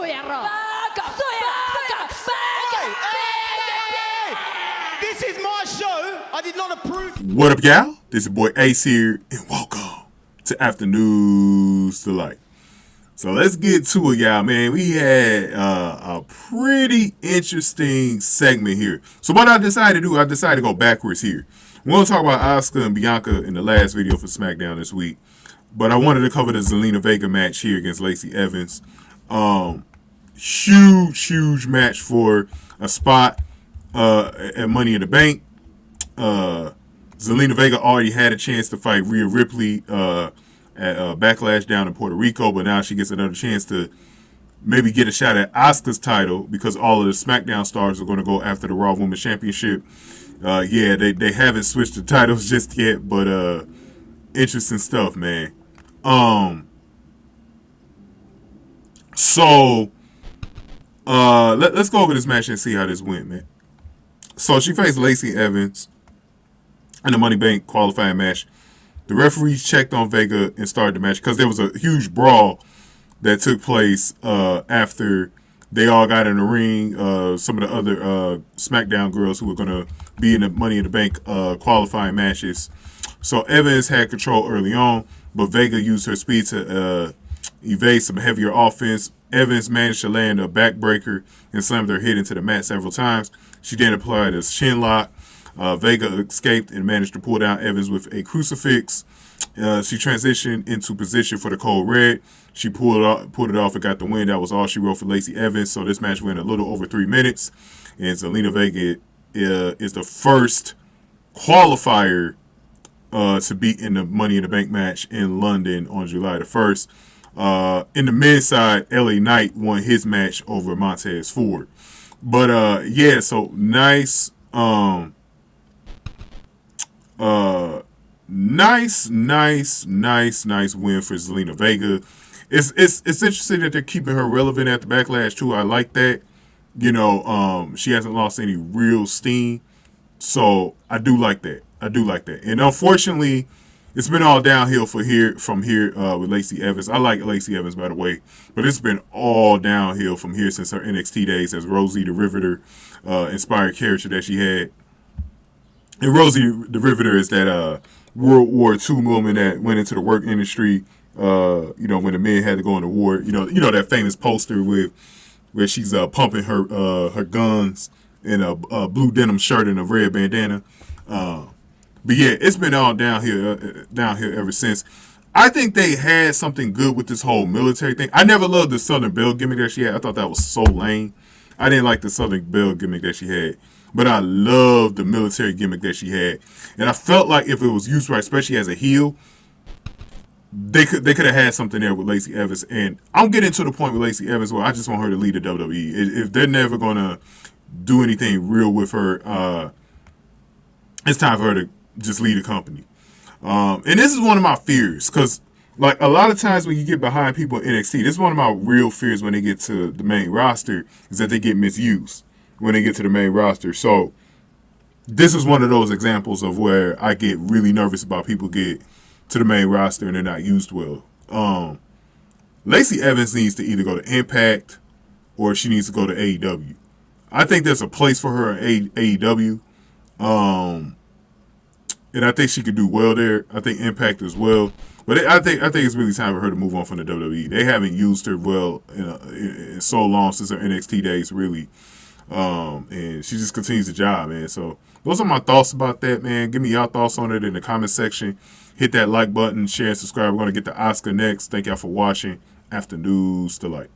This is my show. I did not approve. What up, y'all? This is your boy Ace here, and welcome to Afternoons Delight. So let's get to it, y'all, man. We had a pretty interesting segment here. So what I decided to do, I decided to go backwards here. We're going to talk about Asuka and Bianca in the last video for SmackDown this week. But I wanted to cover the Zelina Vega match here against Lacey Evans. Huge match for a spot at Money in the Bank. Zelina Vega already had a chance to fight Rhea Ripley at Backlash down in Puerto Rico, but now she gets another chance to maybe get a shot at Asuka's title because all of the SmackDown stars are going to go after the Raw Women's Championship. Yeah, they haven't switched the titles just yet, but interesting stuff, man. So let's go over this match and see how this went, man. So she faced Lacey Evans in the Money Bank qualifying match. The referees checked on Vega and started the match because there was a huge brawl that took place after they all got in the ring. Some of the other SmackDown girls who were going to be in the Money in the Bank qualifying matches. So Evans had control early on, but Vega used her speed to evade some heavier offense. Evans managed to land a backbreaker and slammed her head into the mat several times. She then applied a chinlock. Vega escaped and managed to pull down Evans with a crucifix. She transitioned into position for the Cold Red. She pulled it off and got the win. That was all she wrote for Lacey Evans. So this match went a little over 3 minutes. And Zelina Vega is the first qualifier to be in the Money in the Bank match in London on July the 1st. In the men's side, LA Knight won his match over Montez Ford. But yeah, so nice. Nice win for Zelina Vega. It's interesting that they're keeping her relevant at the Backlash too. I like that. You know, she hasn't lost any real steam, so I do like that. And unfortunately, it's been all downhill from here with Lacey Evans. I like Lacey Evans, by the way, but it's been all downhill from here since her NXT days as Rosie the Riveter inspired character that she had. And Rosie the Riveter is that World War II woman that went into the work industry. You know, when the men had to go into war. You know that famous poster where she's pumping her guns in a blue denim shirt and a red bandana. But yeah, it's been all downhill ever since. I think they had something good with this whole military thing. I never loved the Southern Belle gimmick that she had. I thought that was so lame. I didn't like the Southern Belle gimmick that she had. But I loved the military gimmick that she had. And I felt like if it was used right, especially as a heel, they could have had something there with Lacey Evans. And I'm getting to the point with Lacey Evans where I just want her to lead the WWE. If they're never going to do anything real with her, it's time for her to just lead a company. And this is one of my fears, because like a lot of times when you get behind people in NXT, this is one of my real fears when they get to the main roster, is that they get misused when they get to the main roster. So this is one of those examples of where I get really nervous about people get to the main roster and they're not used well. Lacey Evans needs to either go to Impact or she needs to go to AEW. I think there's a place for her in AEW. And I think she could do well there. I think Impact as well. But I think it's really time for her to move on from the WWE. They haven't used her well in so long since her NXT days, really. And she just continues the job, man. So those are my thoughts about that, man. Give me your thoughts on it in the comment section. Hit that like button, share, and subscribe. We're going to get to Asuka next. Thank y'all for watching. Afternoons Delight.